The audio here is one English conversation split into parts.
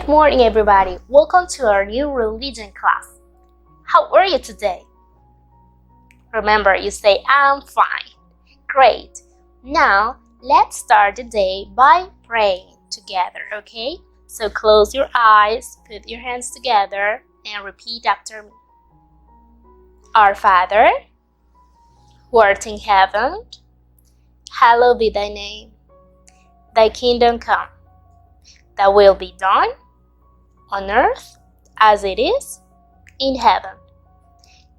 Good morning, everybody. Welcome to our new religion class. How are you today? Remember, you say, I'm fine. Great. Now, let's start the day by praying together, okay? So close your eyes, put your hands together, and repeat after me. Our Father, who art in heaven, hallowed be thy name. Thy kingdom come. Thy will be done on earth as it is in heaven.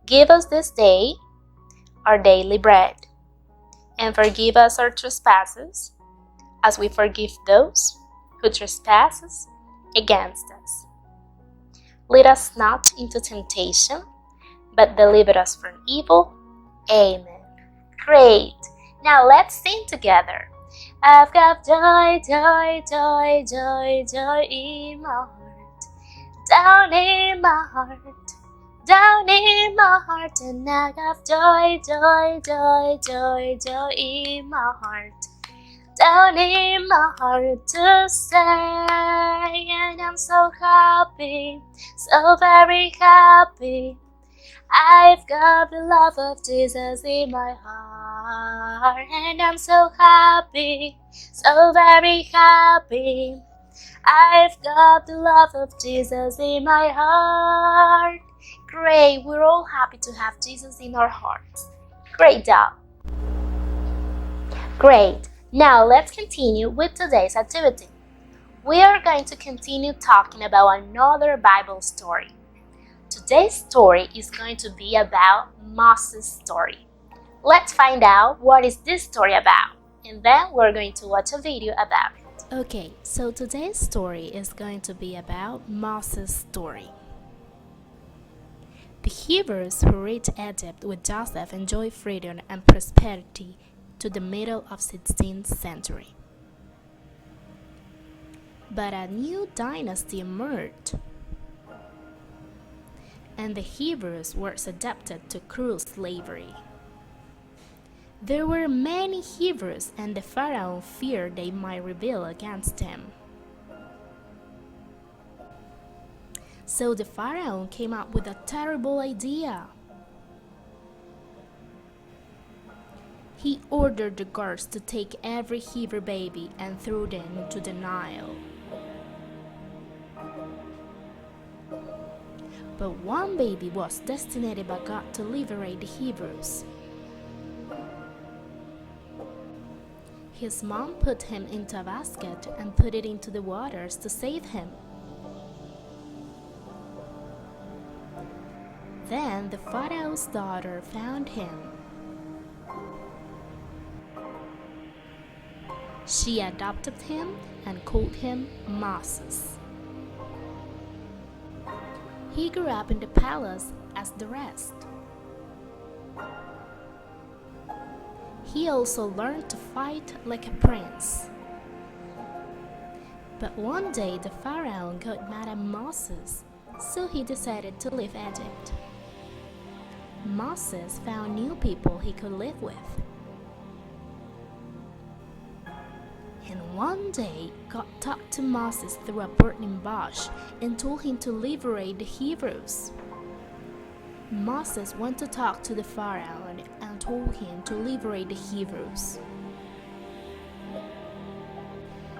Give us this day our daily bread, and forgive us our trespasses, as we forgive those who trespass against us. Lead us not into temptation, but deliver us from evil. Amen. Great. Now let's sing together. I've got joy, joy, joy, joy, joy in my heart, down in my heart, down in my heart, and I got joy, joy, joy, joy, joy in my heart, down in my heart to say, and I'm so happy, so very happy. I've got the love of Jesus in my heart, and I'm so happy, so very happy. I've got the love of Jesus in my heart. Great, we're all happy to have Jesus in our hearts. Great job. Great, now let's continue with today's activity. We are going to continue talking about another Bible story. Today's story is going to be about Moses' story. Let's find out what is this story about, and then we're going to watch a video about it. Okay, so today's story is going to be about Moses' story. The Hebrews who reached Egypt with Joseph enjoyed freedom and prosperity to the middle of 16th century. But a new dynasty emerged, and the Hebrews were subjected to cruel slavery. There were many Hebrews, and the Pharaoh feared they might rebel against him. So the Pharaoh came up with a terrible idea. He ordered the guards to take every Hebrew baby and throw them into the Nile. But one baby was destined by God to liberate the Hebrews. His mom put him into a basket and put it into the waters to save him. Then the Pharaoh's daughter found him. She adopted him and called him Moses. He grew up in the palace as the rest. He also learned to fight like a prince. But one day the Pharaoh got mad at Moses, so he decided to leave Egypt. Moses found new people he could live with. And one day, God talked to Moses through a burning bush and told him to liberate the Hebrews. Moses went to talk to the Pharaoh and told him to liberate the Hebrews.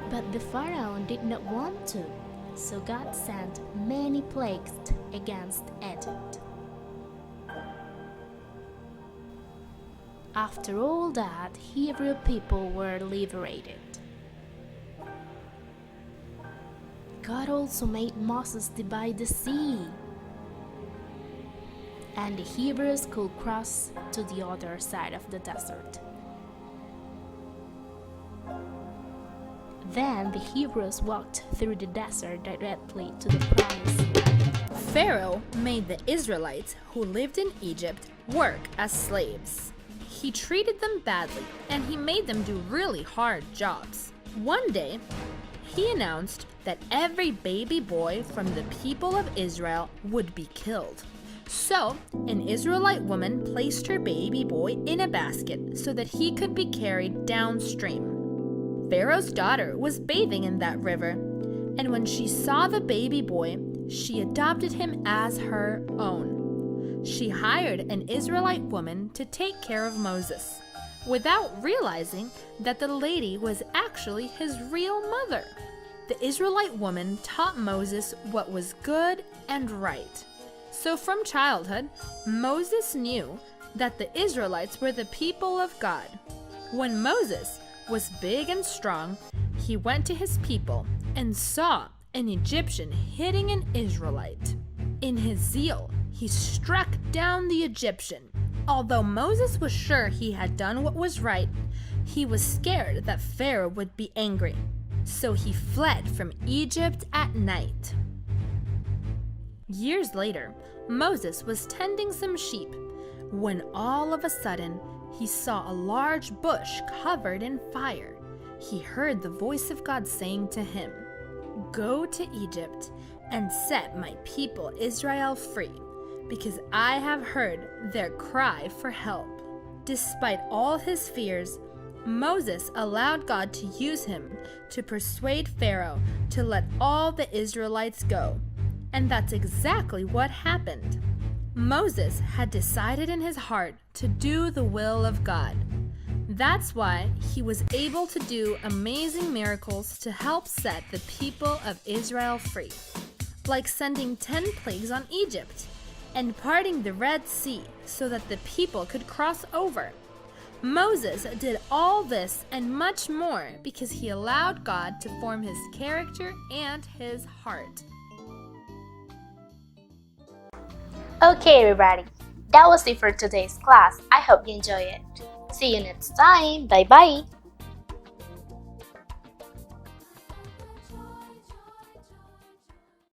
But the Pharaoh did not want to, so God sent many plagues against Egypt. After all that, Hebrew people were liberated. God also made Moses divide the sea, and the Hebrews could cross to the other side of the desert. Then the Hebrews walked through the desert directly to the promised land. Pharaoh made the Israelites who lived in Egypt work as slaves. He treated them badly, and he made them do really hard jobs. One day, he announced that every baby boy from the people of Israel would be killed. So, an Israelite woman placed her baby boy in a basket so that he could be carried downstream. Pharaoh's daughter was bathing in that river, And when she saw the baby boy, she adopted him as her own. She hired an Israelite woman to take care of Moses, without realizing that the lady was actually his real mother. The Israelite woman taught Moses what was good and right. So from childhood, Moses knew that the Israelites were the people of God. When Moses was big and strong, he went to his people and saw an Egyptian hitting an Israelite. In his zeal, he struck down the Egyptian. Although Moses was sure he had done what was right, he was scared that Pharaoh would be angry. So he fled from Egypt at night. Years later, Moses was tending some sheep when all of a sudden he saw a large bush covered in fire. He heard the voice of God saying to him, "Go to Egypt and set my people Israel free, because I have heard their cry for help." Despite all his fears, Moses allowed God to use him to persuade Pharaoh to let all the Israelites go. And that's exactly what happened. Moses had decided in his heart to do the will of God. That's why he was able to do amazing miracles to help set the people of Israel free, like sending 10 plagues on Egypt and parting the Red Sea so that the people could cross over. Moses did all this and much more because he allowed God to form his character and his heart. Okay, everybody, that was it for today's class. I hope you enjoy it. See you next time. Bye bye.